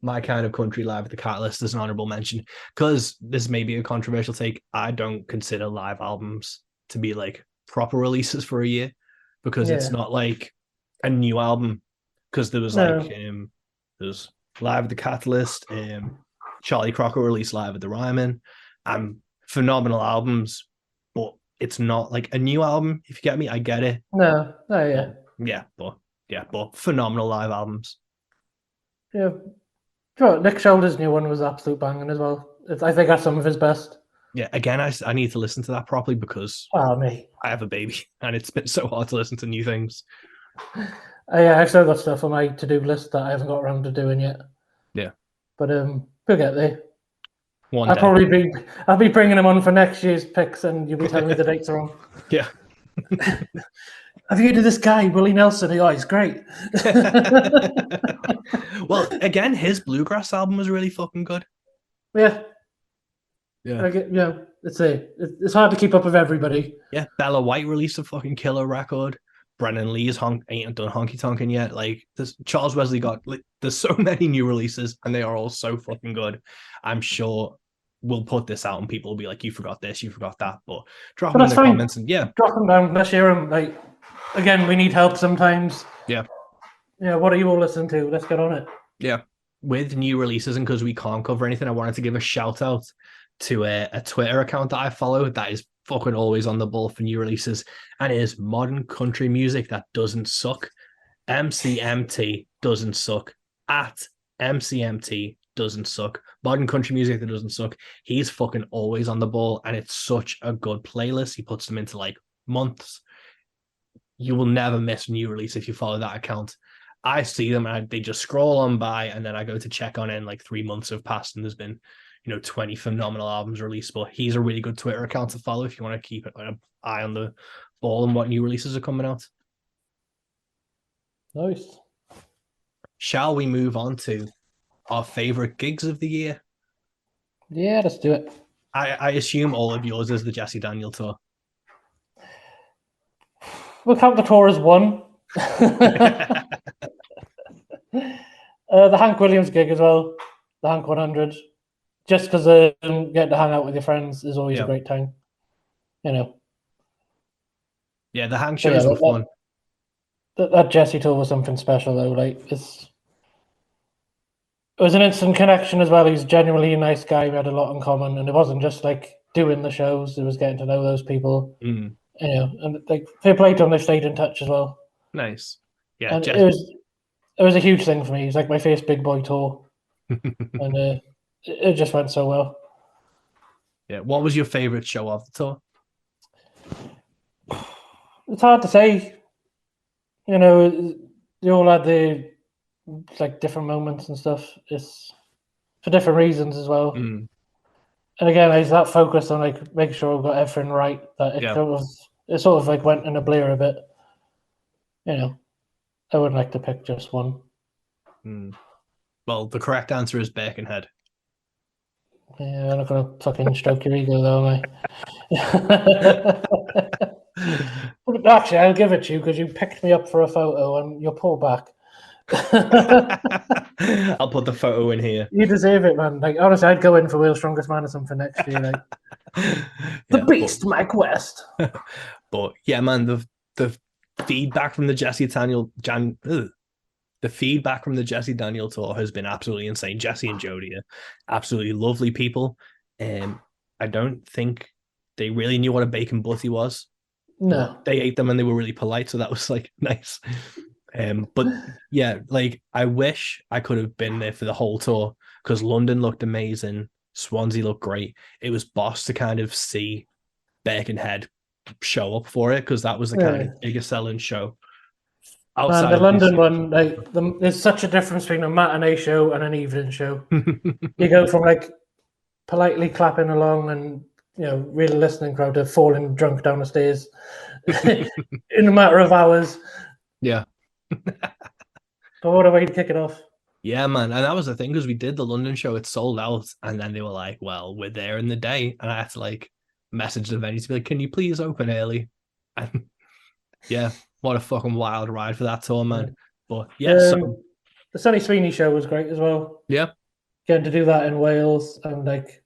My Kind of Country live at the Catalyst as an honorable mention, because this may be a controversial take. I don't consider live albums to be like proper releases for a year, because it's not like a new album. Because there was there's live at the Catalyst, Charlie Crocker released live at the Ryman, phenomenal albums, but it's not like a new album. If you get me, I get it. But phenomenal live albums. Yeah. Sure, Nick Shoulder's new one was absolute banging as well. I think that's some of his best. Yeah, again, I need to listen to that properly because I have a baby and it's been so hard to listen to new things. I've still got stuff on my to-do list that I haven't got around to doing yet. Yeah. But we'll get there. I'll be bringing them on for next year's picks and you'll be telling me the dates are wrong. Yeah. Have you heard of this guy, Willie Nelson? Oh, he's great. Well, again, his bluegrass album was really fucking good. Yeah. Yeah. It's hard to keep up with everybody. Yeah. Bella White released a fucking killer record. Brennan Lee's ain't done honky tonkin' yet. Like, Charles Wesley there's so many new releases and they are all so fucking good. I'm sure we'll put this out and people will be like, you forgot this, you forgot that. But drop them in the comments and drop them down. Let's hear them. Like, again, we need help sometimes. Yeah. Yeah. What are you all listening to? Let's get on it. Yeah. With new releases, and because we can't cover anything, I wanted to give a shout out to a Twitter account that I follow that is fucking always on the ball for new releases, and it is Modern Country Music That Doesn't Suck. MCMT doesn't suck. At MCMT doesn't suck. Modern Country Music That Doesn't Suck. He's fucking always on the ball, and it's such a good playlist. He puts them into like months. You will never miss a new release if you follow that account. I see them and they just scroll on by, and then I go to check on it, and like 3 months have passed and there's been 20 phenomenal albums released. But he's a really good Twitter account to follow if you want to keep an eye on the ball and what new releases are coming out. Nice. Shall we move on to our favorite gigs of the year? Yeah, let's do it. I assume all of yours is the Jesse Daniel tour. We'll count the tour as one. The Hank Williams gig as well, the Hank 100, just because getting to hang out with your friends is always a great time, Yeah, the Hank shows were fun. That Jesse tour was something special though. Like it was an instant connection as well. He's genuinely a nice guy. We had a lot in common, and it wasn't just like doing the shows; it was getting to know those people. Mm. And like they played them, they stayed in touch as well. Nice. Yeah, and it was a huge thing for me. It's like my first big boy tour, and it just went so well. Yeah. What was your favorite show of the tour? It's hard to say. They all had the like different moments and stuff. It's for different reasons as well. Mm. And again, I was that focused on like making sure we got everything right that it sort of like went in a blur a bit. I would like to pick just one. Mm. Well, the correct answer is Birkenhead. Yeah, I'm not gonna fucking stroke your ego though, am I? Actually, I'll give it to you because you picked me up for a photo and you're pulled back. I'll put the photo in here. You deserve it, man. Like honestly, I'd go in for World's Strongest Man or something next year. Like the Beast, Mike West. But yeah, man, the feedback from the Jesse Daniel tour has been absolutely insane. Jesse and Jody are absolutely lovely people. I don't think they really knew what a bacon butty was. No, they ate them and they were really polite, so that was like nice. But yeah, like I wish I could have been there for the whole tour because London looked amazing, Swansea looked great. It was boss to kind of see Birkenhead show up for it because that was the kind of biggest selling show And outside the of this. London one, like, there's such a difference between a matinee show and an evening show. You go from like politely clapping along and really listening crowd to falling drunk down the stairs in a matter of hours. Yeah. But what a way to kick it off. Yeah, man. And that was the thing because we did the London show, it sold out. And then they were like, well, we're there in the day. And I had to like message the venue to be like, can you please open early? And yeah, what a fucking wild ride for that tour, man. But yeah, so the Sonny Sweeney show was great as well. yeah. Getting to do that in Wales and like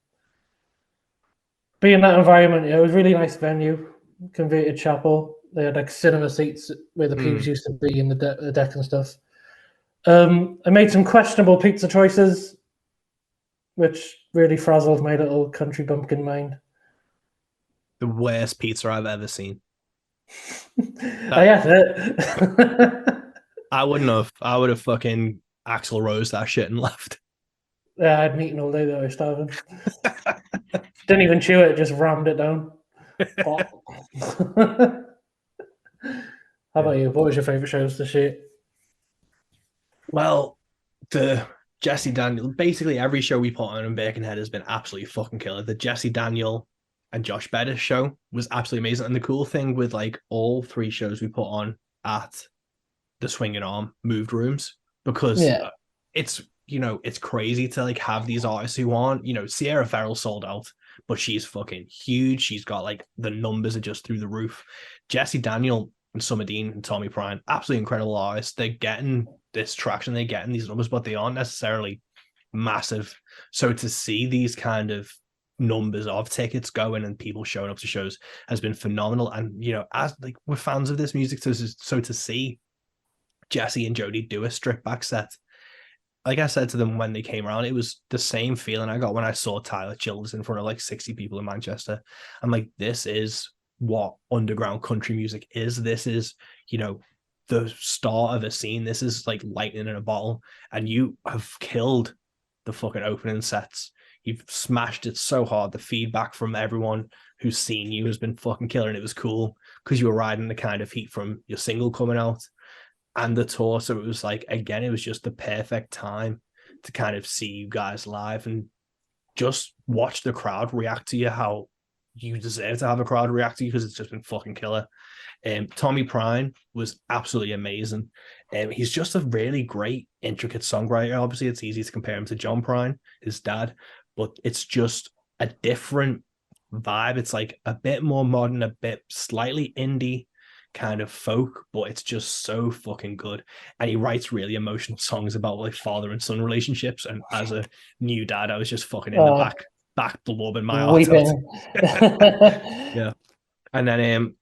be in that environment, it was a really nice venue, converted chapel. They had like cinema seats where the pews used to be in the deck and stuff. I made some questionable pizza choices, which really frazzled my little country bumpkin mind. The worst pizza I've ever seen. I ate it. I wouldn't have. I would have fucking Axl Rose that shit and left. Yeah, I hadn't eaten all day though. I was starving. Didn't even chew it; just rammed it down. How about you? What was your favorite shows this year? Well, the Jesse Daniel, basically every show we put on in Birkenhead has been absolutely fucking killer. The Jesse Daniel and Josh Bettis show was absolutely amazing. And the cool thing with like all three shows we put on at the Swinging Arm moved rooms, because it's, it's crazy to like have these artists who aren't, Sierra Farrell sold out, but she's fucking huge. She's got like the numbers are just through the roof. Jesse Daniel and Summer Dean and Tommy Prine, absolutely incredible artists. They're getting this traction, they're getting these numbers, but they aren't necessarily massive. So to see these kind of numbers of tickets going and people showing up to shows has been phenomenal. And as like we're fans of this music, so to see Jesse and Jody do a strip back set, like I said to them when they came around, it was the same feeling I got when I saw Tyler Childers in front of like 60 people in Manchester. I'm like, this is what underground country music is. This is, the start of a scene. This is like lightning in a bottle. And you have killed the fucking opening sets. You've smashed it so hard. The feedback from everyone who's seen you has been fucking killer. And it was cool because you were riding the kind of heat from your single coming out and the tour. So it was like, again, it was just the perfect time to kind of see you guys live and just watch the crowd react to you how you deserve to have a crowd react to you, because it's just been fucking killer. Tommy Prine was absolutely amazing. He's just a really great, intricate songwriter. Obviously, it's easy to compare him to John Prine, his dad, but it's just a different vibe. It's like a bit more modern, a bit slightly indie kind of folk, but it's just so fucking good. And he writes really emotional songs about like father and son relationships. And as a new dad, I was just fucking in the back blubbing my heart out. Yeah. And then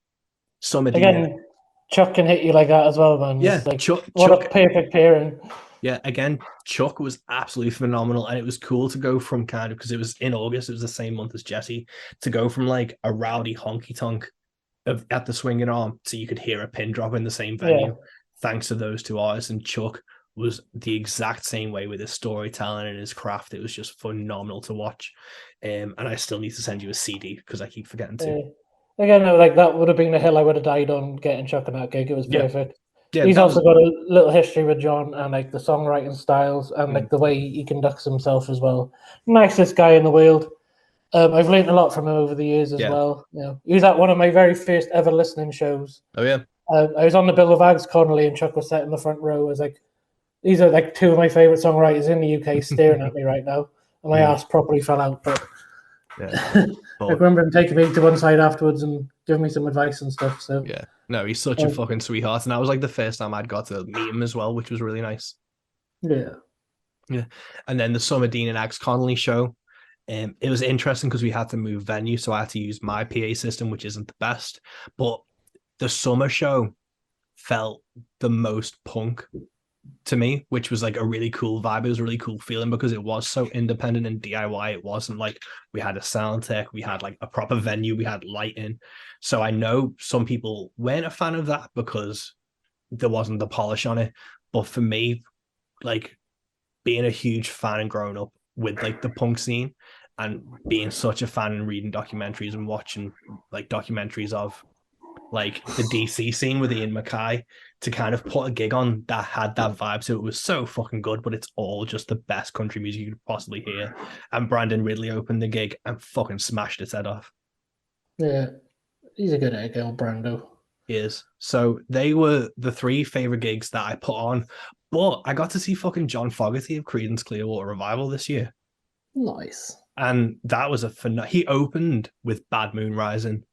again, Chuck can hit you like that as well, man. Yeah, like, Chuck, a perfect pairing. Yeah, again, Chuck was absolutely phenomenal, and it was cool to go from kind of, because it was in August, it was the same month as Jesse, to go from like a rowdy honky tonk at the Swinging Arm so you could hear a pin drop in the same venue, thanks to those two artists. And Chuck was the exact same way with his storytelling and his craft. It was just phenomenal to watch. And I still need to send you a CD because I keep forgetting to. Again, like that would have been a hill I would have died on, getting Chuck on that gig. It was perfect. Yeah, he's also got a little history with John and like the songwriting styles and like the way he conducts himself as well. Nicest guy in the world. I've learned a lot from him over the years as well. He was at one of my very first ever listening shows. Oh yeah. I was on the bill with Ags Connolly and Chuck was sat in the front row. I was like, these are like two of my favorite songwriters in the UK staring at me right now. And my ass properly fell out, but I remember him taking me to one side afterwards and giving me some advice and stuff. So yeah, no, he's such a fucking sweetheart, and that was like the first time I'd got to meet him as well, which was really nice. Yeah. And then the Summer Dean and Ags Connolly show, it was interesting because we had to move venue, so I had to use my PA system, which isn't the best. But the summer show felt the most punk to me, which was like a really cool vibe. It was a really cool feeling because it was so independent and DIY. It wasn't like we had a sound tech, we had like a proper venue, we had lighting. So I know some people weren't a fan of that because there wasn't the polish on it. But for me, like being a huge fan and growing up with like the punk scene and being such a fan and reading documentaries and watching like documentaries of like the DC scene with Ian MacKaye to kind of put a gig on that had that vibe. So it was so fucking good, but it's all just the best country music you could possibly hear. And Brandon Ridley opened the gig and fucking smashed its head off. Yeah, he's a good egg, old Brando. Is so they were the three favorite gigs that I put on, but I got to see fucking John Fogerty of Creedence Clearwater Revival this year, Nice. and that was he opened with Bad Moon Rising,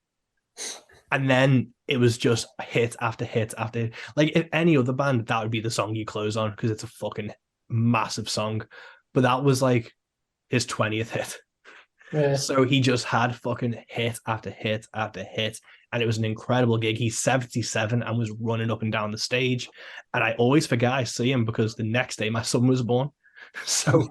and then it was just hit after hit after hit. Like if any other band, that would be the song you close on because it's a fucking massive song, but that was like his 20th hit. Yeah. So he just had fucking hit after hit after hit. And it was an incredible gig. He's 77 and was running up and down the stage. And I always forget I see him because the next day my son was born. So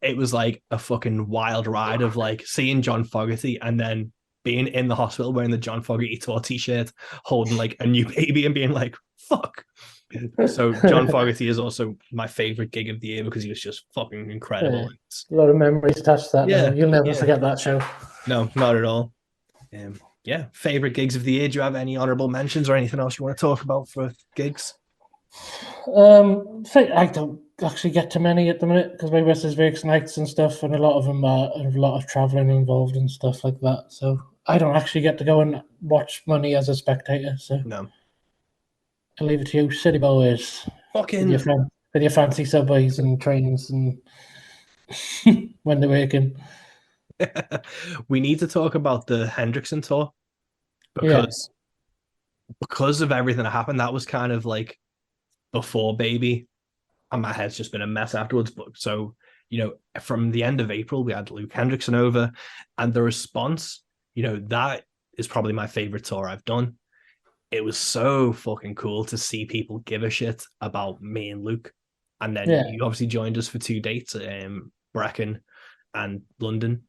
it was like a fucking wild ride of like seeing John Fogerty and then being in the hospital wearing the John Fogerty tour t-shirt, holding like a new baby and being like, fuck. So John Fogerty is also my favorite gig of the year because he was just fucking incredible. Yeah. A lot of memories attached to that. Yeah, You'll never forget that show. No, not at all. Yeah, favorite gigs of the year. Do you have any honorable mentions or anything else you want to talk about for gigs? I don't actually get to many at the minute because my West is Vegas nights and stuff, and a lot of them are a lot of traveling involved and stuff like that. So I don't actually get to go and watch money as a spectator. So no, I'll leave it to you, city boys. fucking with your fancy subways and trains and when they're working. We need to talk about the Hendrickson tour because of everything that happened. That was kind of like before Baby, and my head's just been a mess afterwards. But so from the end of April, we had Luke Hendrickson over, and the response, that is probably my favorite tour I've done. It was so fucking cool to see people give a shit about me and Luke, and then you obviously joined us for 2 dates, Brecon and London.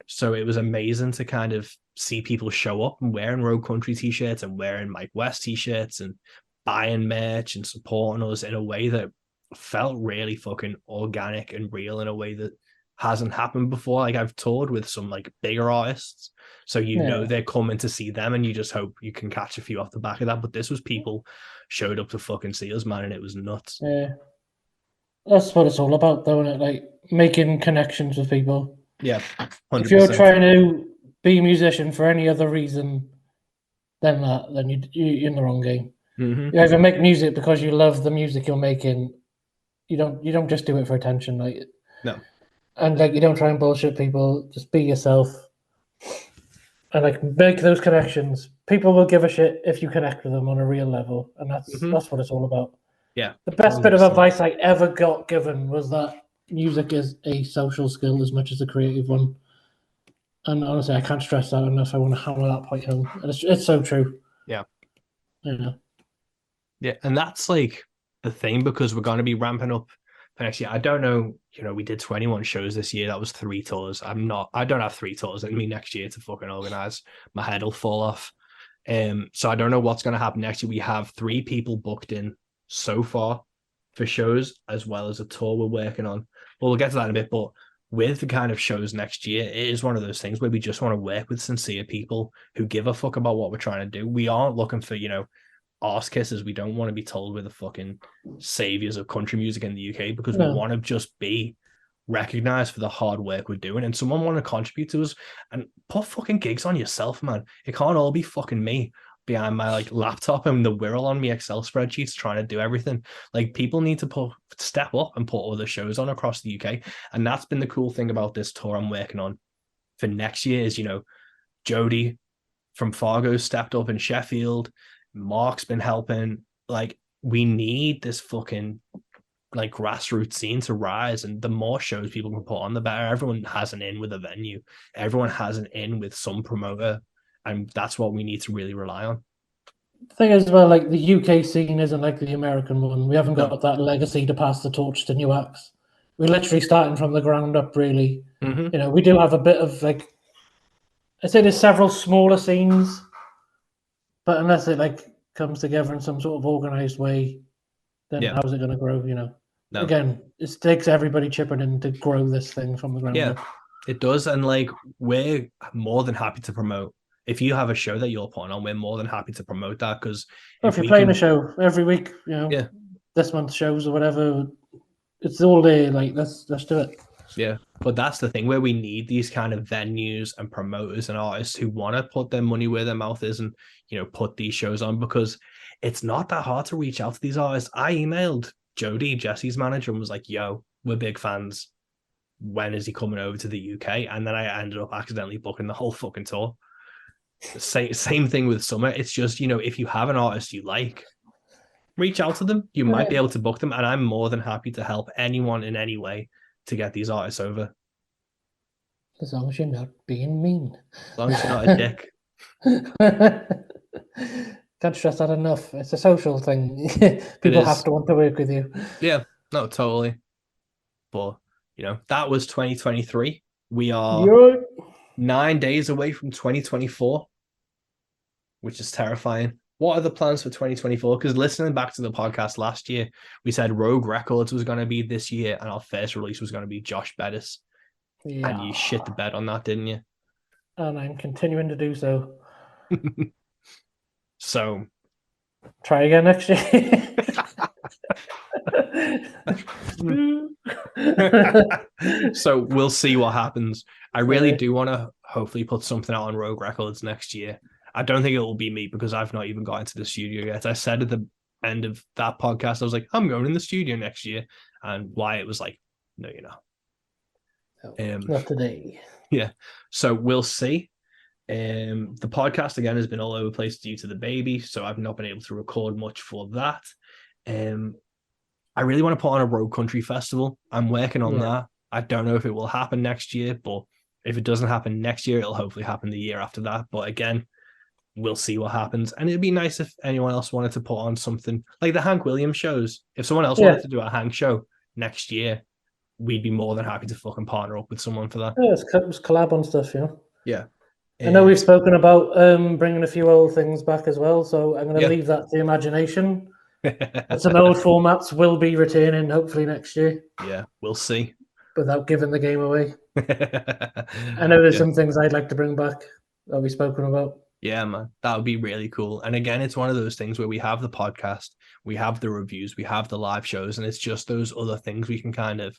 So it was amazing to kind of see people show up and wearing Road Country t-shirts and wearing Mike West t-shirts and buying merch and supporting us in a way that felt really fucking organic and real in a way that hasn't happened before. Like I've toured with some like bigger artists, so they're coming to see them and you just hope you can catch a few off the back of that. But this was people showed up to fucking see us, man, and it was nuts. Yeah. That's what it's all about, though, isn't it? Like making connections with people. Yeah, 100%. If you're trying to be a musician for any other reason than that, then you're in the wrong game. Mm-hmm. You either make music because you love the music you're making. You don't just do it for attention, like no, and like you don't try and bullshit people. Just be yourself, and like make those connections. People will give a shit if you connect with them on a real level, and that's what it's all about. Yeah, the best 100%. Bit of advice I ever got given was that music is a social skill as much as a creative one. And honestly, I can't stress that enough. I want to hammer that point home. And it's so true. Yeah. Yeah. Yeah. And that's like the thing because we're going to be ramping up for next year. I don't know. We did 21 shows this year. That was 3 tours. I don't have 3 tours in me next year to fucking organize. My head will fall off. So I don't know what's going to happen next year. We have 3 people booked in so far for shows as well as a tour we're working on. Well, we'll get to that in a bit, but with the kind of shows next year, it is one of those things where we just want to work with sincere people who give a fuck about what we're trying to do. We aren't looking for, arse kissers. We don't want to be told we're the fucking saviors of country music in the UK because we want to just be recognized for the hard work we're doing and someone want to contribute to us and put fucking gigs on yourself, man. It can't all be fucking me behind my like laptop and the Wirral on me Excel spreadsheets trying to do everything. Like people need to step up and put other shows on across the UK. And that's been the cool thing about this tour I'm working on for next year is, Jody from Fargo stepped up in Sheffield. Mark's been helping. Like we need this fucking like grassroots scene to rise, and the more shows people can put on, the better. Everyone has an in with a venue. Everyone has an in with some promoter. And that's what we need to really rely on. The thing is, well, like the UK scene isn't like the American one. We haven't got that legacy to pass the torch to new acts. We're literally starting from the ground up, really. Mm-hmm. We do have a bit of like, I'd say there's several smaller scenes, but unless it like comes together in some sort of organized way, then how's it going to grow? No. Again, it takes everybody chipping in to grow this thing from the ground up. It does, and like we're more than happy to promote if you have a show that you're putting on, we're more than happy to promote that, because Or if you're playing a show every week, yeah, this month's shows or whatever, it's all day. Like let's do it. yeah. But that's the thing, where we need these kind of venues and promoters and artists who want to put their money where their mouth is and, put these shows on, because it's not that hard to reach out to these artists. I emailed Jody, Jesse's manager, and was like, yo, we're big fans. When is he coming over to the UK? And then I ended up accidentally booking the whole fucking tour. Same thing with Summer. It's just, if you have an artist you like, reach out to them. You might be able to book them. And I'm more than happy to help anyone in any way to get these artists over. As long as you're not being mean. As long as you're not a dick. Can't stress that enough. It's a social thing. People have to want to work with you. Yeah, no, totally. But, that was 2023. We are 9 days away from 2024, which is terrifying. What are the plans for 2024? Because listening back to the podcast last year, we said Rogue Records was going to be this year, and our first release was going to be Josh Bettis. Yeah. And you shit the bed on that, didn't you? And I'm continuing to do so. So try again next year. So we'll see what happens. I really do want to hopefully put something out on Rogue Records next year. I don't think it will be me, because I've not even got into the studio yet. I said at the end of that podcast, I was like, I'm going in the studio next year. And Wyatt was like, no, you're not. Not today. Yeah. So we'll see. The podcast again has been all over the place due to the baby, so I've not been able to record much for that. I really want to put on a Rogue Country Festival. I'm working on that. I don't know if it will happen next year, but if it doesn't happen next year, it'll hopefully happen the year after that. But again, we'll see what happens. And it'd be nice if anyone else wanted to put on something like the Hank Williams shows. If someone else wanted to do a Hank show next year, we'd be more than happy to fucking partner up with someone for that. Yeah, it's collab on stuff, Yeah. I know we've spoken about bringing a few old things back as well, so I'm going to leave that to imagination. Some old formats will be returning hopefully next year. Yeah, we'll see. Without giving the game away. I know there's some things I'd like to bring back that we've spoken about. Yeah, man, that would be really cool. And again, it's one of those things where we have the podcast, we have the reviews, we have the live shows, and it's just those other things we can kind of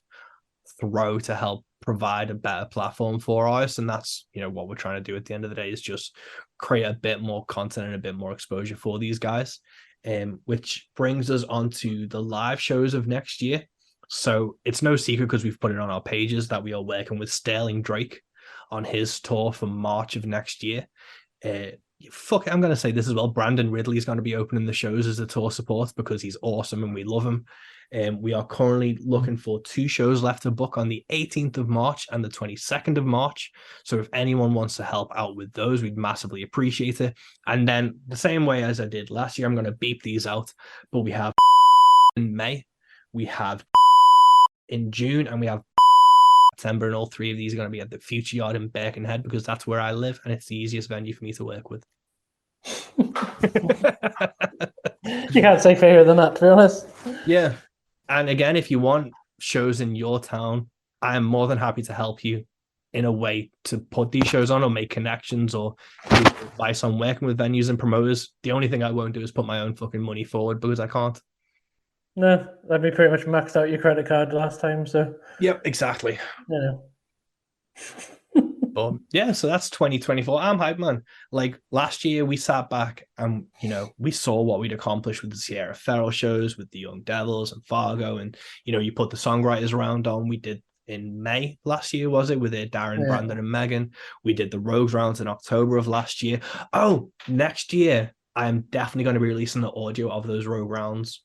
throw to help provide a better platform for us. And that's, what we're trying to do at the end of the day, is just create a bit more content and a bit more exposure for these guys. Which brings us on to the live shows of next year. So it's no secret, because we've put it on our pages, that we are working with Sterling Drake on his tour for March of next year. I'm going to say this as well. Brandon Ridley is going to be opening the shows as a tour support, because he's awesome and we love him. We are currently looking for 2 shows left to book on the 18th of March and the 22nd of March. So if anyone wants to help out with those, we'd massively appreciate it. And then the same way as I did last year, I'm going to beep these out. But we have in May, we have in June, and we have September, and all 3 of these are going to be at the Future Yard in Birkenhead, because that's where I live and it's the easiest venue for me to work with. You can't say fairer than that, to be honest. Yeah. And again, if you want shows in your town, I am more than happy to help you in a way to put these shows on, or make connections, or give advice on working with venues and promoters. The only thing I won't do is put my own fucking money forward, because I can't. No, that'd be pretty much maxed out your credit card last time, so. Yep, exactly. Yeah. But yeah, so that's 2024. I'm hyped, man. Like last year, we sat back and, we saw what we'd accomplished with the Sierra Ferrell shows, with the Young Devils and Fargo. And, you put the songwriters round on. We did in May last year, was it? With Darren, Brandon, and Megan. We did the Rogues rounds in October of last year. Oh, next year, I'm definitely going to be releasing the audio of those Rogue rounds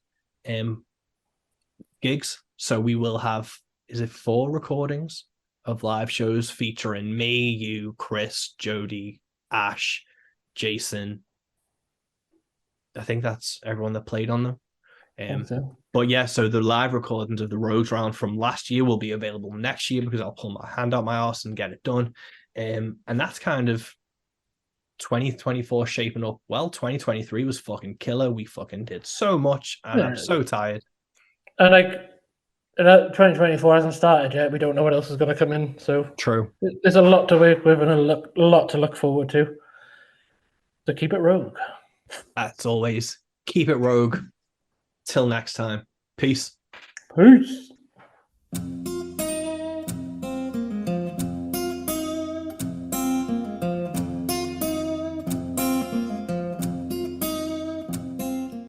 gigs. So we will have, is it 4 recordings of live shows featuring me, you, Chris, Jody, Ash, Jason. I think that's everyone that played on them. But yeah, so the live recordings of the Rogues round from last year will be available next year, because I'll pull my hand out my arse and get it done. And that's kind of 2024 shaping up well. 2023 was fucking killer. We fucking did so much, and I'm so tired. And 2024 hasn't started yet. We don't know what else is going to come in. So true. There's a lot to work with and a lot to look forward to. So keep it rogue. As always, keep it rogue. Till next time. Peace. Peace.